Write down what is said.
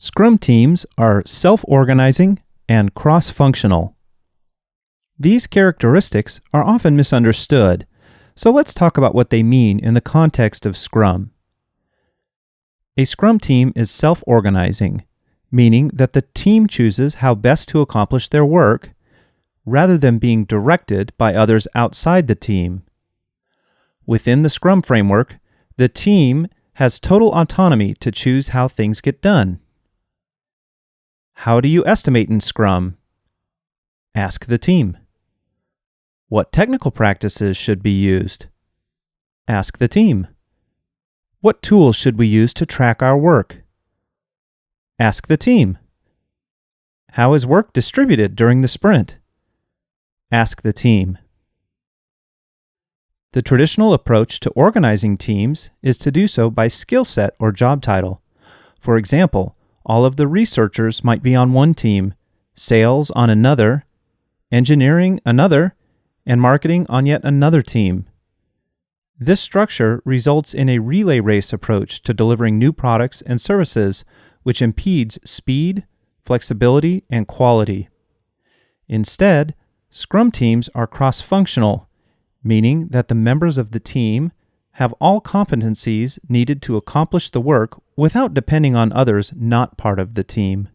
Scrum teams are self-organizing and cross-functional. These characteristics are often misunderstood, so let's talk about what they mean in the context of Scrum. A Scrum team is self-organizing, meaning that the team chooses how best to accomplish their work, rather than being directed by others outside the team. Within the Scrum framework, the team has total autonomy to choose how things get done. How do you estimate in Scrum? Ask the team. What technical practices should be used? Ask the team. What tools should we use to track our work? Ask the team. How is work distributed during the sprint? Ask the team. The traditional approach to organizing teams is to do so by skill set or job title. For example, all of the researchers might be on one team, sales on another, engineering another, and marketing on yet another team. This structure results in a relay race approach to delivering new products and services, which impedes speed, flexibility, and quality. Instead, Scrum teams are cross-functional, meaning that the members of the team have all competencies needed to accomplish the work without depending on others not part of the team.